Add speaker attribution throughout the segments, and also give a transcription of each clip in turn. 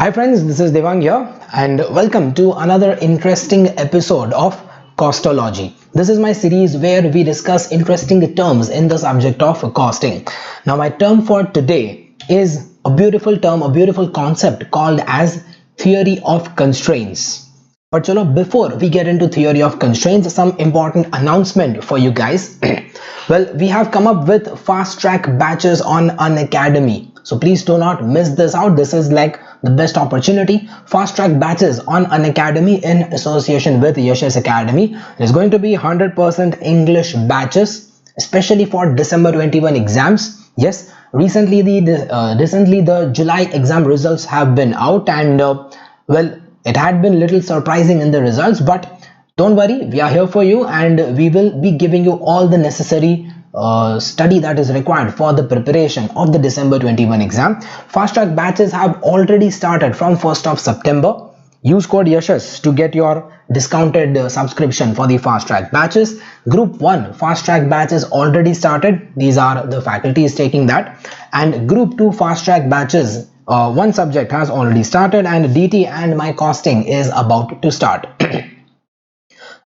Speaker 1: Hi friends, this is Devang here and welcome to another interesting episode of Costology. This is my series where we discuss interesting terms in the subject of costing. Now my term for today is a beautiful term, a beautiful concept called as theory of constraints. But chalo, before we get into theory of constraints, some important announcement for you guys. Well, we have come up with fast track batches on Unacademy. So please do not miss this out. This is like the best opportunity. Fast track batches on Unacademy in association with Yashas Academy. It is going to be 100% English batches, especially for December 21 exams. Yes, recently the July exam results have been out and well, it had been little surprising in the results, but don't worry, we are here for you and we will be giving you all the necessary study that is required for the preparation of the December 21 exam. Fast track batches have already started from 1st of September. Use code YASHAS to get your discounted subscription for the fast track batches. Group 1 fast track batches already started. These are the faculties taking that. And group 2 fast track batches, one subject has already started and DT and my costing is about to start.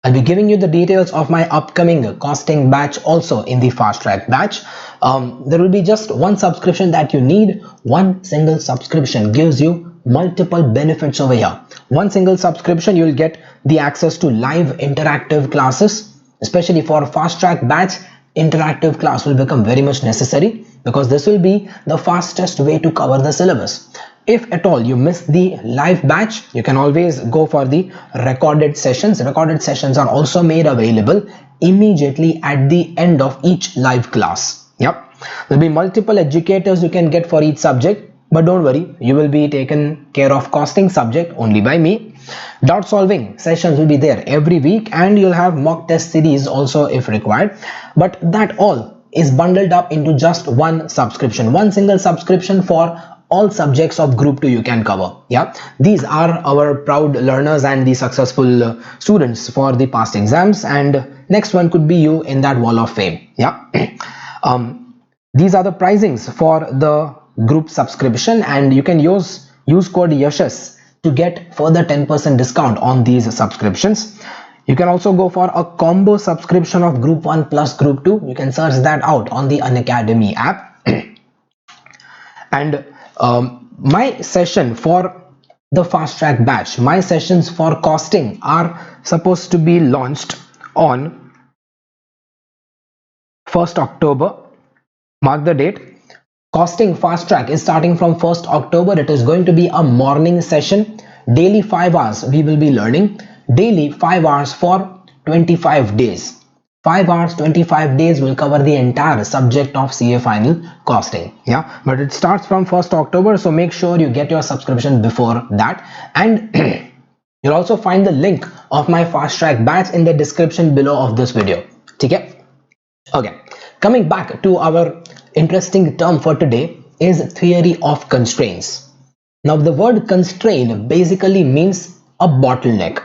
Speaker 1: I'll be giving you the details of my upcoming costing batch also in the fast track batch. There will be just one subscription that you need. One single subscription gives you multiple benefits over here. One single subscription, you'll get the access to live interactive classes, especially for fast track batch. Interactive class will become very much necessary because this will be the fastest way to cover the syllabus. If at all you miss the live batch, you can always go for the recorded sessions. Recorded sessions are also made available immediately at the end of each live class. Yep, there'll be multiple educators you can get for each subject, but don't worry, you will be taken care of costing subject only by me. Doubt solving sessions will be there every week and you'll have mock test series also if required, but that all is bundled up into just one subscription, one single subscription for all subjects of group 2 you can cover. Yeah, these are our proud learners and the successful students for the past exams, and next one could be you in that wall of fame. Yeah. These are the pricings for the group subscription and you can use code YASHAS to get further 10% discount on these subscriptions. You can also go for a combo subscription of group 1 plus group 2. You can search that out on the Unacademy app. And my session for the fast track batch, my sessions for costing are supposed to be launched on 1st October. Mark the date. Costing fast track is starting from 1st October. It is going to be a morning session. Daily 5 hours we will be learning. Daily 5 hours for 25 days. 5 hours, 25 days will cover the entire subject of CA final costing. Yeah, but it starts from 1st October. So make sure you get your subscription before that. And you'll also find the link of my fast track batch in the description below of this video. Okay. Okay. Coming back to our interesting term for today is theory of constraints. Now the word constraint basically means a bottleneck.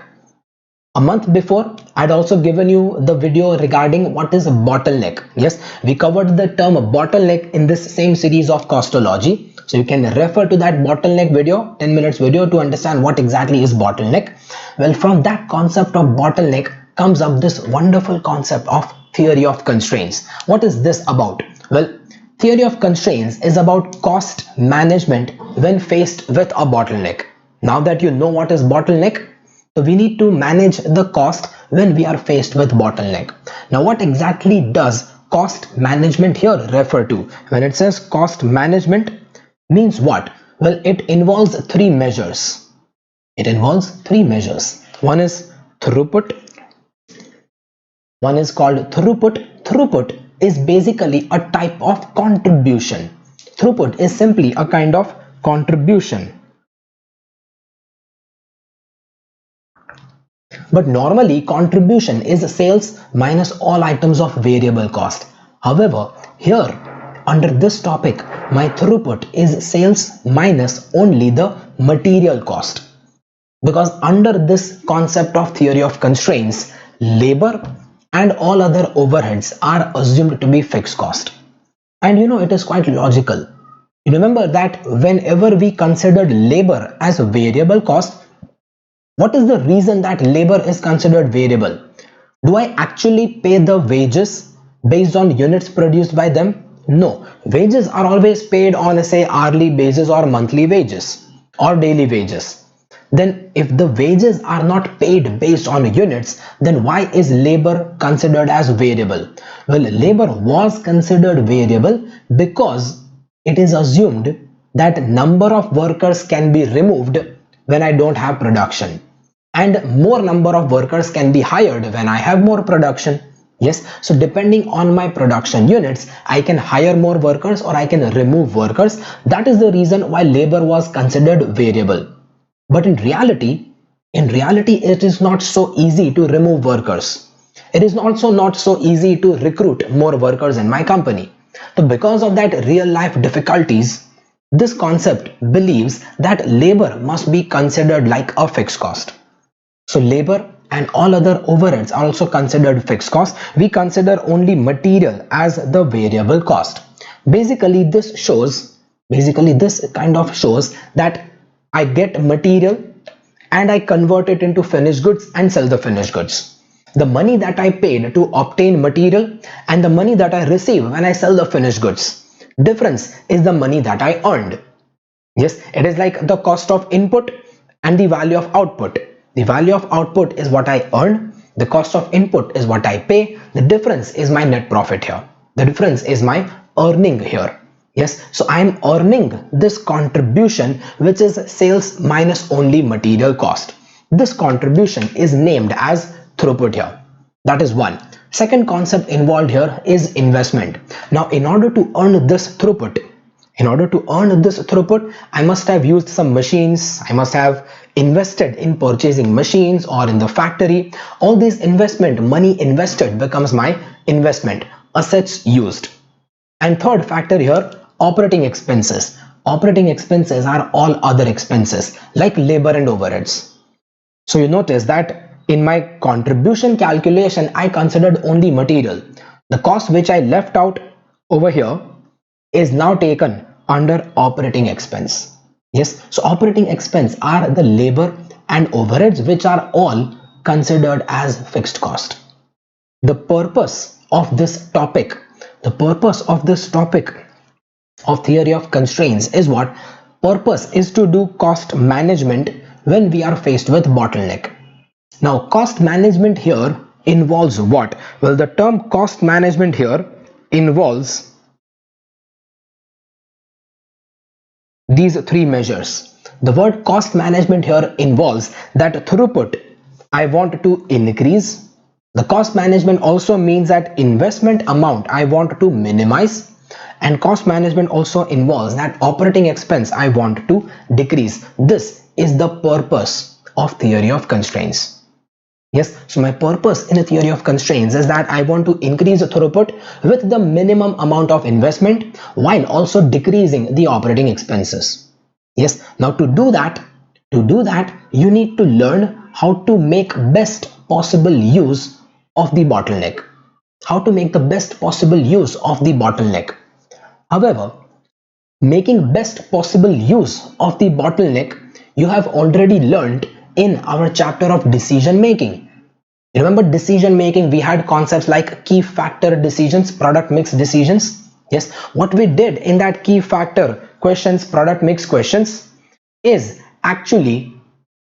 Speaker 1: A month before, I'd also given you the video regarding what is a bottleneck. Yes, we covered the term bottleneck in this same series of Costology. So you can refer to that bottleneck video, 10 minutes video, to understand what exactly is bottleneck. Well, from that concept of bottleneck comes up this wonderful concept of theory of constraints. What is this about? Well, theory of constraints is about cost management when faced with a bottleneck. Now that you know what is bottleneck, so we need to manage the cost when we are faced with bottleneck. Now what exactly does cost management here refer to? When it says cost management, means what? Well, it involves three measures. It involves three measures. One is throughput. One is called throughput. Throughput is basically a type of contribution. Throughput is simply a kind of contribution. But normally contribution is sales minus all items of variable cost. However, here under this topic, my throughput is sales minus only the material cost. Because under this concept of theory of constraints, labor and all other overheads are assumed to be fixed cost. And you know, it is quite logical. You remember that whenever we considered labor as a variable cost, what is the reason that labor is considered variable? Do I actually pay the wages based on units produced by them? No, wages are always paid on, say, hourly basis or monthly wages or daily wages. Then if the wages are not paid based on units, then why is labor considered as variable? Well, labor was considered variable because it is assumed that number of workers can be removed when I don't have production, and more number of workers can be hired when I have more production. Yes, so depending on my production units, I can hire more workers or I can remove workers. That is the reason why labor was considered variable. But in reality, it is not so easy to remove workers. It is also not so easy to recruit more workers in my company. So because of that real life difficulties, this concept believes that labor must be considered like a fixed cost. So labor and all other overheads are also considered fixed costs. We consider only material as the variable cost. Basically this kind of shows that I get material and I convert it into finished goods and sell the finished goods. The money that I paid to obtain material and the money that I receive when I sell the finished goods, difference is the money that I earned. Yes, it is like the cost of input and the value of output. The value of output is what I earn. The cost of input is what I pay. The difference is my net profit here. The difference is my earning here. Yes, so I am earning this contribution, which is sales minus only material cost. This contribution is named as throughput here. That is one. Second concept involved here is investment. Now, in order to earn this throughput, I must have used some machines. I must have invested in purchasing machines or in the factory. All these investment money invested becomes my investment, assets used. And third factor here, operating expenses. Operating expenses are all other expenses like labor and overheads. So you notice that in my contribution calculation, I considered only material. The cost which I left out over here is now taken under operating expense. Yes, so operating expense are the labor and overheads which are all considered as fixed cost. The purpose of this topic, of theory of constraints is what? Purpose is to do cost management when we are faced with bottleneck. Now, cost management here involves what? Well, the term cost management here involves these three measures. The word cost management here involves that throughput I want to increase. The cost management also means that investment amount I want to minimize, and cost management also involves that operating expense I want to decrease. This is the purpose of theory of constraints. Yes, so my purpose in a theory of constraints is that I want to increase the throughput with the minimum amount of investment while also decreasing the operating expenses. Yes, now to do that, you need to learn how to make best possible use of the bottleneck. How to make the best possible use of the bottleneck. However, making best possible use of the bottleneck, you have already learned in our chapter of decision making. Remember decision making, we had concepts like key factor decisions, product mix decisions. Yes, what we did in that key factor questions, product mix questions is actually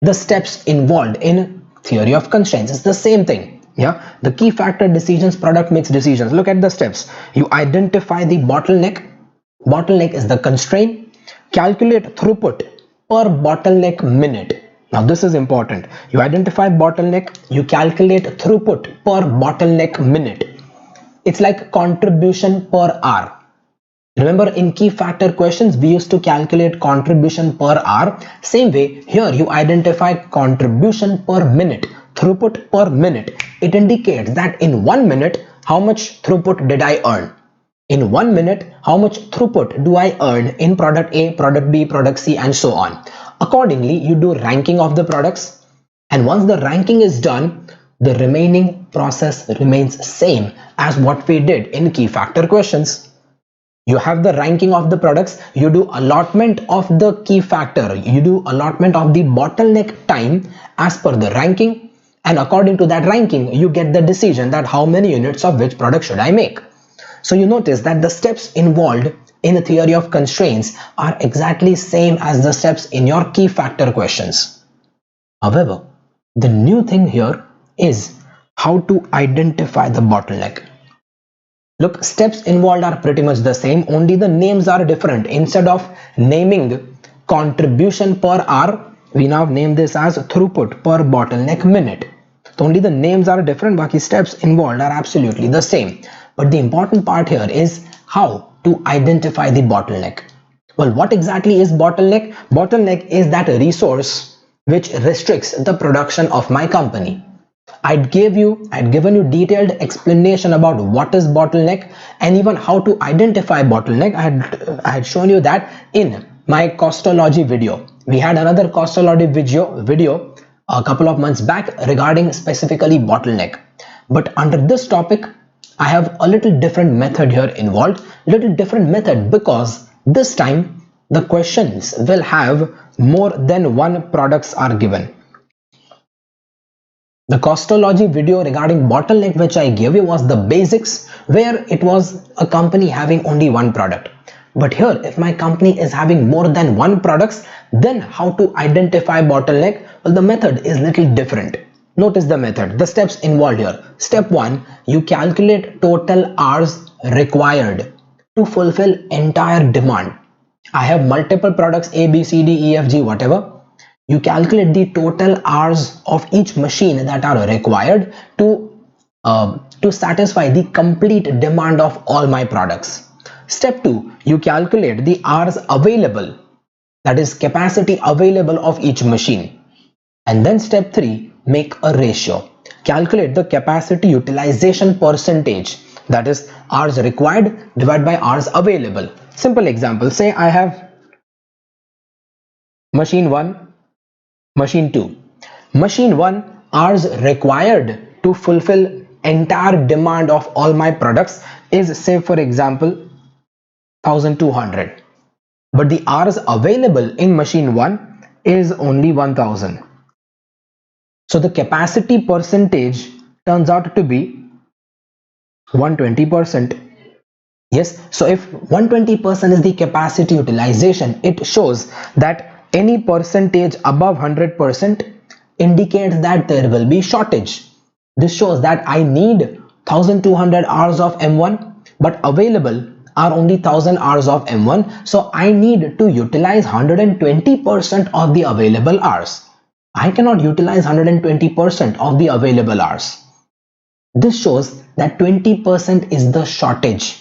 Speaker 1: the steps involved in theory of constraints. It's the same thing. Yeah, the key factor decisions, product mix decisions. Look at the steps. You identify the bottleneck. Bottleneck is the constraint. Calculate throughput per bottleneck minute. Now this is important. You identify bottleneck, you calculate throughput per bottleneck minute. It's like contribution per hour. Remember in key factor questions, we used to calculate contribution per hour. Same way, here you identify contribution per minute, throughput per minute. It indicates that in 1 minute, how much throughput did I earn? In 1 minute, how much throughput do I earn in product A, product B, product C, and so on. Accordingly, you do ranking of the products, and once the ranking is done, the remaining process remains same as what we did in key factor questions. You have the ranking of the products, you do allotment of the key factor, you do allotment of the bottleneck time as per the ranking, and according to that ranking you get the decision that how many units of which product should I make. So you notice that the steps involved in the theory of constraints are exactly same as the steps in your key factor questions. However, the new thing here is how to identify the bottleneck. Look, steps involved are pretty much the same, only the names are different. Instead of naming contribution per hour, we now name this as throughput per bottleneck minute. So only the names are different, baki steps involved are absolutely the same. But the important part here is how to identify the bottleneck. Well, what exactly is bottleneck? Bottleneck is that resource which restricts the production of my company. I'd given you detailed explanation about what is bottleneck and even how to identify bottleneck. I had shown you that in my costology video. We had another costology video a couple of months back regarding specifically bottleneck. But under this topic, I have a little different method here involved, little different method because this time the questions will have more than one products are given. The costology video regarding bottleneck which I gave you was the basics, where it was a company having only one product. But here, if my company is having more than one products, then how to identify bottleneck? Well, the method is little different. Notice the method, the steps involved here. Step 1, you calculate total hours required to fulfill entire demand. I have multiple products A, B, C, D, E, F, G, whatever. You calculate the total hours of each machine that are required to satisfy the complete demand of all my products. Step 2, you calculate the hours available, that is capacity available of each machine. And then step 3, make a ratio. Calculate the capacity utilization percentage, that is hours required divided by hours available. Simple example, say I have machine 1, machine 2. Machine 1 hours required to fulfill entire demand of all my products is, say for example, 1200. But the hours available in machine 1 is only 1000. So the capacity percentage turns out to be 120%. Yes, so if 120% is the capacity utilization, it shows that any percentage above 100% indicates that there will be shortage. This shows that I need 1200 hours of M1, but available are only 1000 hours of M1, so I need to utilize 120% of the available hours. I cannot utilize 120% of the available hours. This shows that 20% is the shortage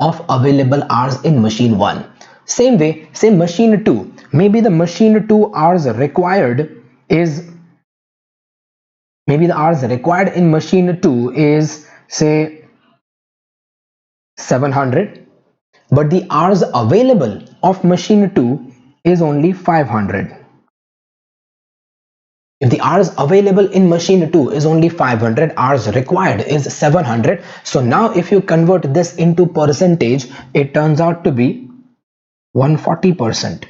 Speaker 1: of available hours in machine 1. Same way, say machine 2, maybe the machine 2 hours required is, maybe the hours required in machine 2 is say 700, but the hours available of machine 2 is only 500. If the hours available in machine 2 is only 500, hours required is 700. So now if you convert this into percentage, it turns out to be 140%.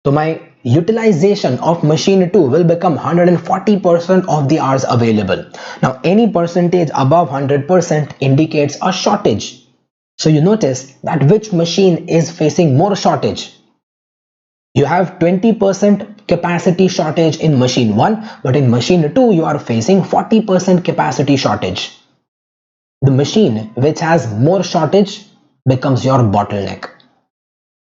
Speaker 1: So my utilization of machine 2 will become 140% of the hours available. Now any percentage above 100% indicates a shortage. So you notice that which machine is facing more shortage. You have 20% capacity shortage in machine 1, but in machine 2 you are facing 40% capacity shortage. The machine which has more shortage becomes your bottleneck.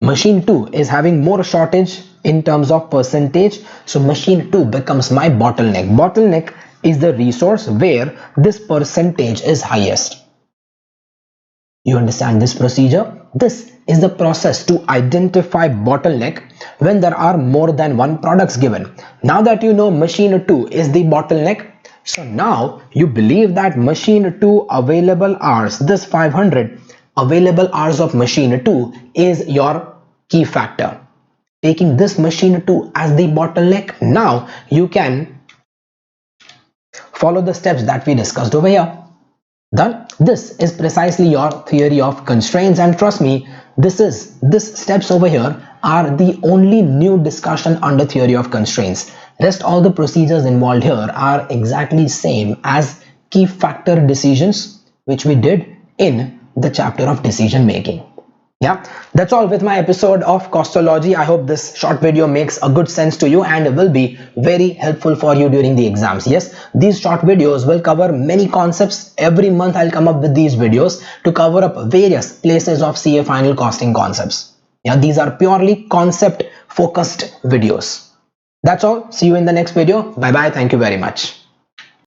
Speaker 1: Machine 2 is having more shortage in terms of percentage, so machine 2 becomes my bottleneck. Bottleneck is the resource where this percentage is highest. You understand this procedure? This is the process to identify bottleneck when there are more than one products given. Now that you know machine 2 is the bottleneck, so now you believe that machine 2 available hours, this 500 available hours of machine 2 is your key factor. Taking this machine 2 as the bottleneck, now you can follow the steps that we discussed over here. Done? This is precisely your theory of constraints, and trust me, this steps over here are the only new discussion under theory of constraints. Rest all the procedures involved here are exactly same as key factor decisions which we did in the chapter of decision making. Yeah, that's all with my episode of Costology. I hope this short video makes a good sense to you and will be very helpful for you during the exams. Yes, these short videos will cover many concepts. Every month I'll come up with these videos to cover up various places of CA final costing concepts. Yeah, these are purely concept focused videos. That's all. See you in the next video. Bye bye. Thank you very much.